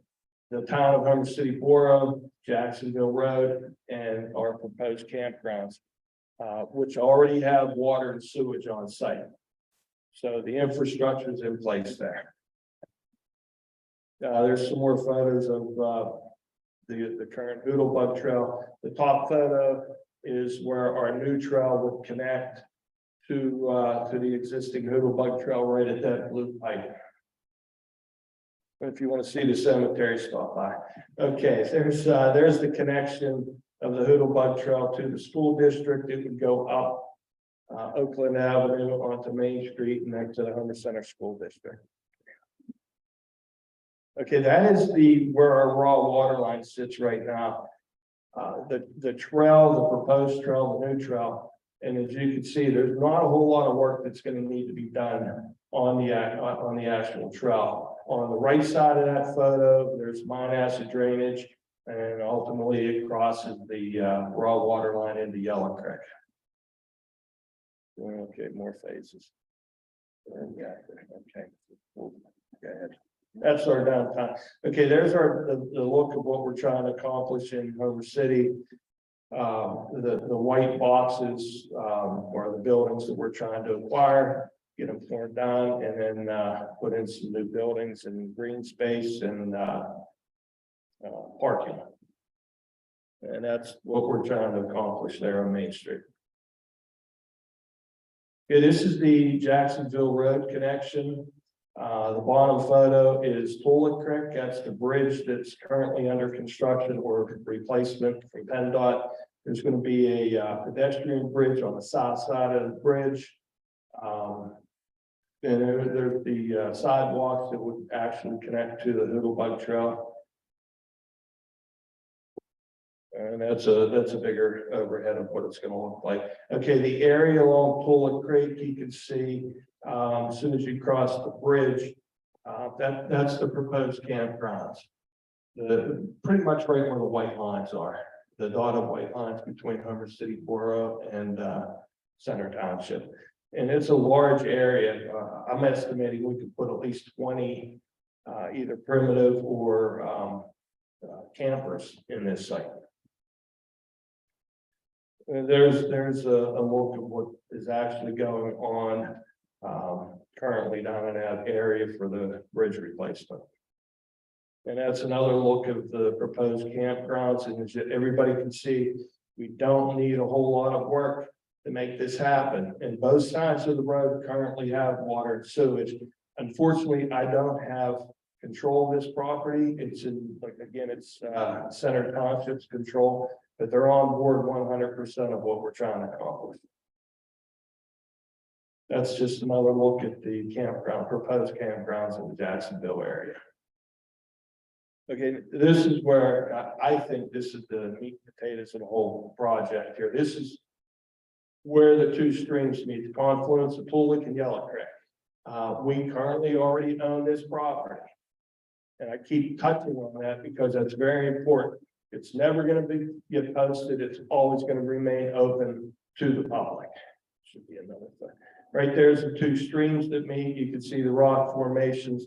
the town of Homer City Borough, Jacksonville Road, and our proposed campgrounds, which already have water and sewage on site. So the infrastructure is in place there. There's some more photos of the current Hoodlebug Trail. The top photo is where our new trail would connect to the existing Hoodlebug Trail right at that blue pipe. If you want to see the cemetery, stop by. Okay, there's the connection of the Hoodlebug Trail to the school district. It would go up Oakland Avenue onto Main Street and then to the Homer Center School District. Okay, that is where our raw water line sits right now. The trail, the proposed trail, the new trail, and as you can see, there's not a whole lot of work that's going to need to be done on the actual trail. On the right side of that photo, there's mine acid drainage, and ultimately it crosses the raw water line into Yellow Creek. Okay, more phases. Yeah, okay. Go ahead. That's our downtown. Okay, there's the look of what we're trying to accomplish in Homer City. The white boxes are the buildings that we're trying to acquire, get them torn down, and then put in some new buildings and green space and parking. And that's what we're trying to accomplish there on Main Street. Okay, this is the Jacksonville Road connection. The bottom photo is Tulloch Creek. That's the bridge that's currently under construction or replacement from PennDOT. There's going to be a pedestrian bridge on the south side of the bridge. And there's the sidewalks that would actually connect to the Hoodlebug Trail. And that's a bigger overhead of what it's going to look like. Okay, the area along Tulloch Creek, you can see as soon as you cross the bridge, that's the proposed campgrounds. Pretty much right where the white lines are, the dotted white lines between Homer City Borough and Center Township. And it's a large area. I'm estimating we could put at least 20 either primitive or campers in this site. And there's a look of what is actually going on currently down in that area for the bridge replacement. And that's another look of the proposed campgrounds. And as everybody can see, we don't need a whole lot of work to make this happen. And both sides of the road currently have water and sewage. Unfortunately, I don't have control of this property. It's in, like, again, it's Center Township's control, but they're on board 100% of what we're trying to accomplish. That's just another look at the campground, proposed campgrounds in the Jacksonville area. Okay, this is where I think this is the meat and potatoes of the whole project here. This is where the two streams meet, the confluence of Tulloch and Yellow Creek. We currently already own this property. And I keep touching on that because that's very important. It's never going to get posted. It's always going to remain open to the public. Should be another thing. Right there's the two streams that meet. You can see the rock formations.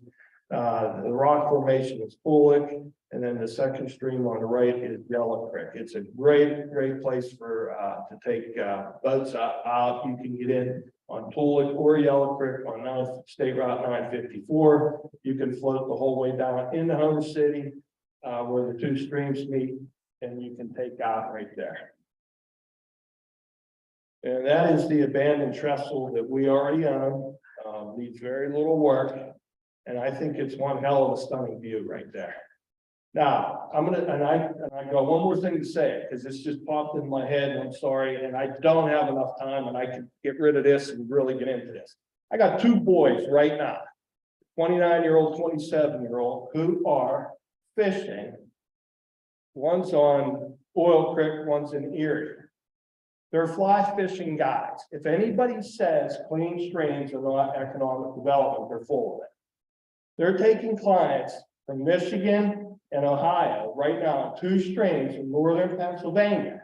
The rock formation is Tulloch, and then the second stream on the right is Yellow Creek. It's a great place for to take boats out. You can get in on Tulloch or Yellow Creek on State Route 954. You can float the whole way down into Homer City where the two streams meet, and you can take out right there. And that is the abandoned trestle that we already own. Needs very little work. And I think it's one hell of a stunning view right there. Now, and I got one more thing to say, because this just popped in my head, and I'm sorry, and I don't have enough time, and I could get rid of this and really get into this. I got two boys right now, 29-year-old, 27-year-old, who are fishing. One's on Oil Creek, one's in Erie. They're fly fishing guys. If anybody says clean streams are not economic development, they're full of it. They're taking clients from Michigan and Ohio right now, 2 streams in northern Pennsylvania.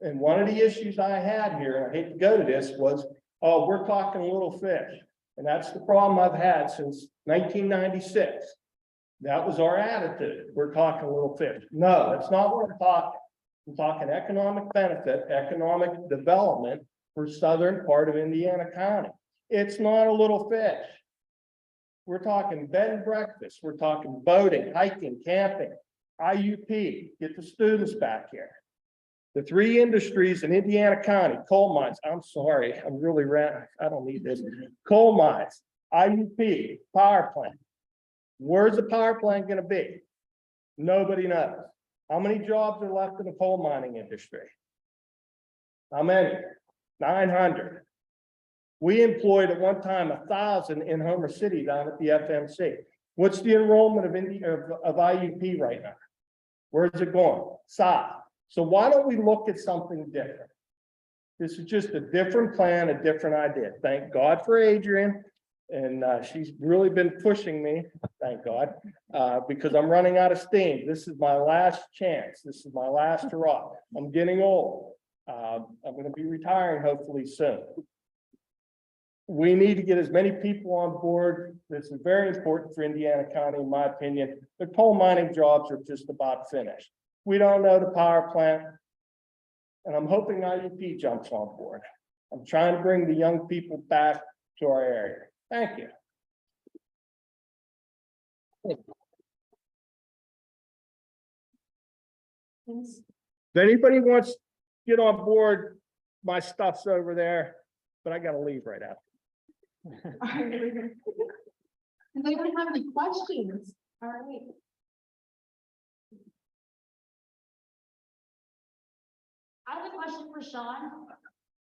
And one of the issues I had here, and I hate to go to this, was, oh, we're talking little fish. And that's the problem I've had since 1996. That was our attitude. We're talking little fish. No, that's not what I'm talking. I'm talking economic benefit, economic development for southern part of Indiana County. It's not a little fish. We're talking bed and breakfast. We're talking boating, hiking, camping, IUP, get the students back here. The 3 industries in Indiana County, coal mines, I'm sorry, I'm really I don't need this. Coal mines, IUP, power plant. Where's the power plant gonna be? Nobody knows. How many jobs are left in the coal mining industry? How many? 900. We employed at one time 1,000 in Homer City down at the FMC. What's the enrollment of IUP right now? Where's it going? South. So why don't we look at something different? This is just a different plan, a different idea. Thank God for Adriene. And she's really been pushing me, thank God, because I'm running out of steam. This is my last chance. This is my last hurrah. I'm getting old. I'm going to be retiring hopefully soon. We need to get as many people on board. This is very important for Indiana County, in my opinion. The coal mining jobs are just about finished. We don't know the power plant. And I'm hoping IUP jumps on board. I'm trying to bring the young people back to our area. Thank you. If anybody wants to get on board, my stuff's over there, but I gotta leave right after. And they don't have any questions. All right. I have a question for Shaun.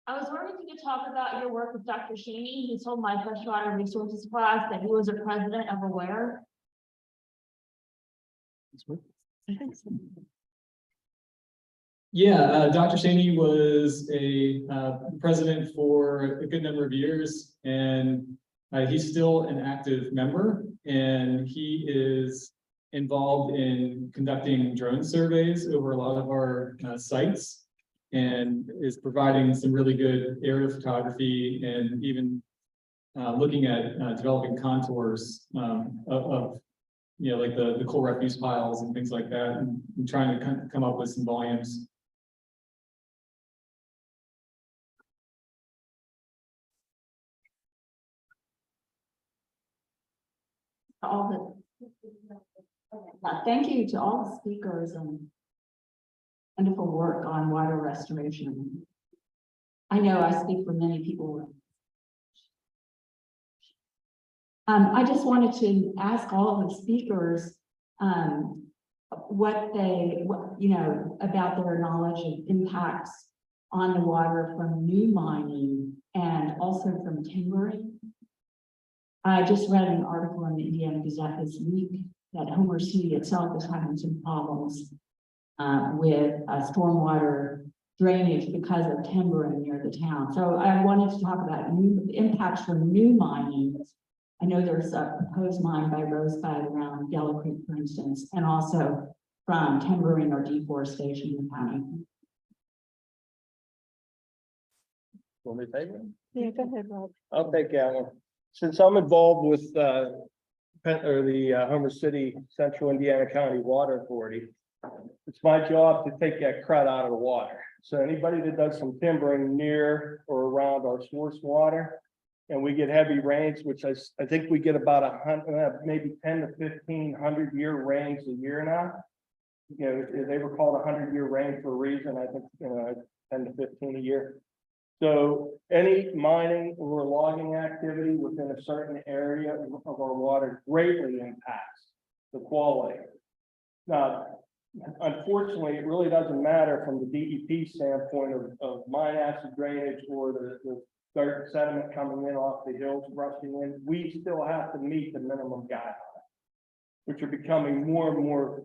I was wondering if you could talk about your work with Dr. Shaney. He told my freshwater resources class that he was a president of Aware. Yeah, Dr. Shaney was a president for a good number of years, and he's still an active member, and he is involved in conducting drone surveys over a lot of our sites, and is providing some really good aerial photography and even looking at developing contours of you know, like the coal refuse piles and things like that, and trying to come up with some volumes. Thank you to all the speakers and wonderful work on water restoration. I know I speak for many people. I just wanted to ask all of the speakers what you know, about their knowledge of impacts on the water from new mining and also from timbering. I just read an article in the Indiana Gazette this week that Homer City itself is having some problems with stormwater drainage because of timbering near the town. So I wanted to talk about new impacts from new mining. I know there's a proposed mine by Rosebud around Yellow Creek, for instance, and also from timbering or deforestation in the county. Want me to take one? Yeah, go ahead, Rob. I'll take that one. Since I'm involved with the Homer City Central Indiana County Water Authority, it's my job to take that crud out of the water. So anybody that does some timbering near or around our source water, and we get heavy rains, which I think we get about 100, maybe 10 to 1500-year rains a year now. You know, they were called 100-year rain for a reason. I think, you know, 10 to 15 a year. So any mining or logging activity within a certain area of our water greatly impacts the quality unfortunately, it really doesn't matter from the DEP standpoint of mine acid drainage or the dirt sediment coming in off the hills, rushing in. We still have to meet the minimum guidelines, which are becoming more and more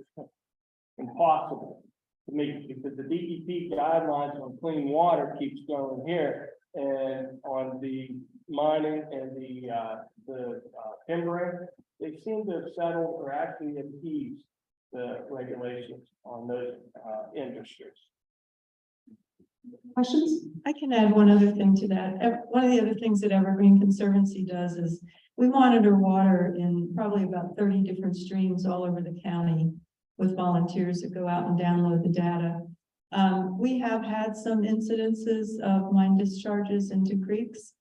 impossible to meet because the DEP guidelines on clean water keeps going here, and on the mining and the timbering, they seem to have settled or actually appeased the regulations on those industries. Questions? I can add one other thing to that. One of the other things that Evergreen Conservancy does is we monitor water in probably about 30 different streams all over the county with volunteers that go out and download the data. We have had some incidences of mine discharges into creeks,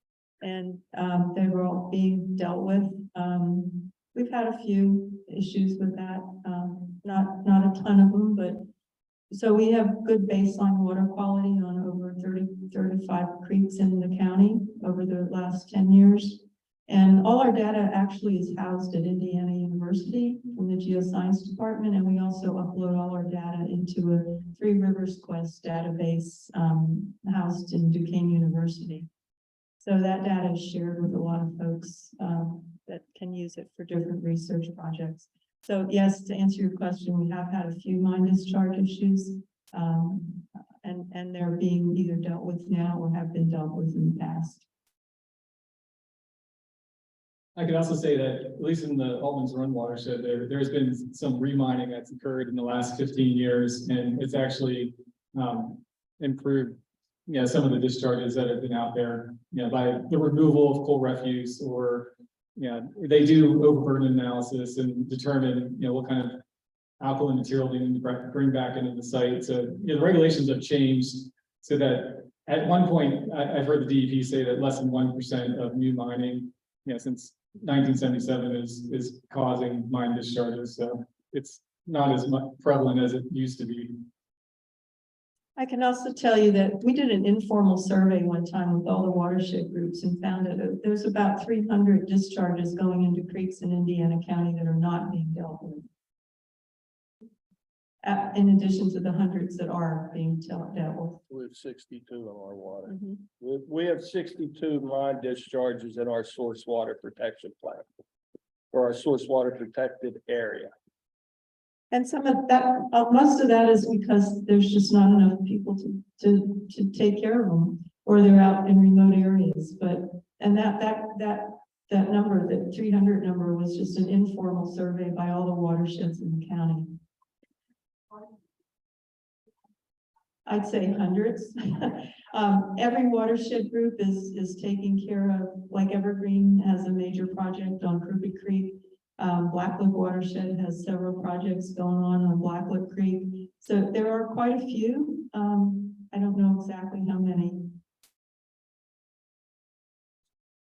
and they were all being dealt with. We've had a few issues with that, not a ton of them, but so we have good baseline water quality on over 35 creeks in the county over the last 10 years. And all our data actually is housed at Indiana University from the Geoscience Department. And we also upload all our data into a Three Rivers Quest database housed in Duquesne University. So that data is shared with a lot of folks that can use it for different research projects. So yes, to answer your question, we have had a few mine discharge issues, and they're being either dealt with now or have been dealt with in the past. I could also say that, at least in the Aultmans Run Watershed, there's been some remining that's occurred in the last 15 years, and it's actually improved, some of the discharges that have been out there, by the removal of coal refuse, or, they do overburden analysis and determine, what kind of alkaline material they need to bring back into the site. So, the regulations have changed so that at one point, I've heard the DEP say that less than 1% of new mining, since 1977 is causing mine discharges. So it's not as much prevalent as it used to be. I can also tell you that we did an informal survey one time with all the watershed groups and found that there's about 300 discharges going into creeks in Indiana County that are not being dealt with. In addition to the hundreds that are being dealt with. We have 62 in our water. We have 62 mine discharges in our source water protection plan for our source water protected area. And some of that, most of that is because there's just not enough people to take care of them, or they're out in remote areas. But and that number, that 300 number, was just an informal survey by all the watersheds in the county. I'd say hundreds. Every watershed group is taking care of, like Evergreen has a major project on Crooked Creek. Blacklick Watershed has several projects going on Blacklick Creek. So there are quite a few. I don't know exactly how many.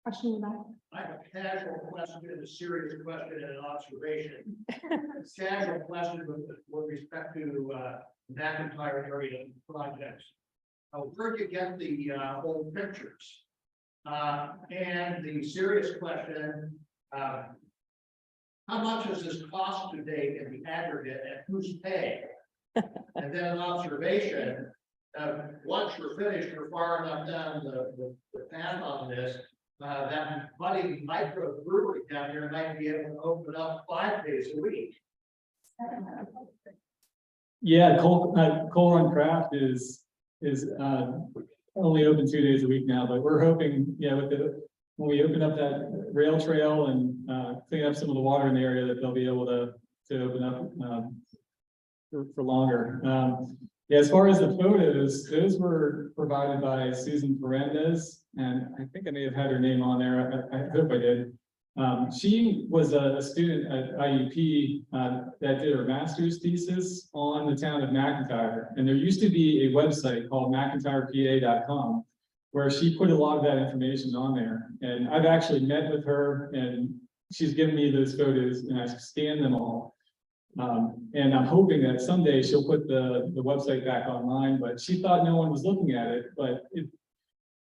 Question in the back? I have a casual question and a serious question and an observation. Casual question with respect to McIntyre area projects. Where'd you get the old pictures? And the serious question, how much has this cost to date in the aggregate and who's paying? And then an observation, once you're finished, you're far enough down the path on this, that budding micro brewery down here might be able to open up 5 days a week. Yeah, Coal Run Craft is only open 2 days a week now, but we're hoping, when we open up that rail trail and clean up some of the water in the area, that they'll be able to open up for longer. As far as the photos, those were provided by Susan Parendes, and I think I may have had her name on there. I hope I did. She was a student at IUP that did her master's thesis on the town of McIntyre, and there used to be a website called McIntyrePA.com where she put a lot of that information on there. And I've actually met with her, and she's given me those photos, and I scanned them all. And I'm hoping that someday she'll put the website back online, but she thought no one was looking at it. But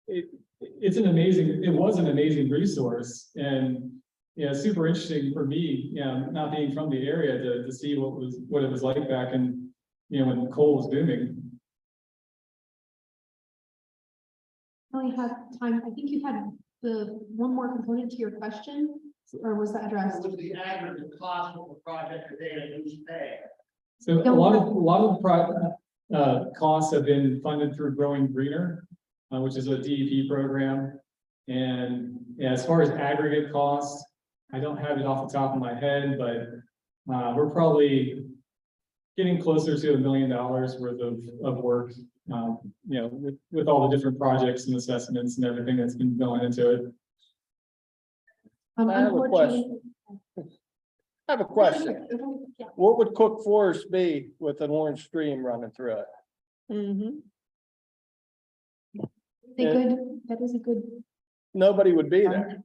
it was an amazing resource. And yeah, super interesting for me, not being from the area to see what it was like back in, when coal was booming. I only have time, I think you had the one more component to your question, or was that addressed? What was the aggregate cost of the project that they had to pay? So a lot of the costs have been funded through Growing Greener, which is a DEP program. And yeah, as far as aggregate costs, I don't have it off the top of my head, but we're probably getting closer to $1 million worth of work, with all the different projects and assessments and everything that's been going into it. I have a Unfortunately. I have a question. Yeah. What would Cook Forest be with an orange stream running through it? That is a good, Nobody would be there.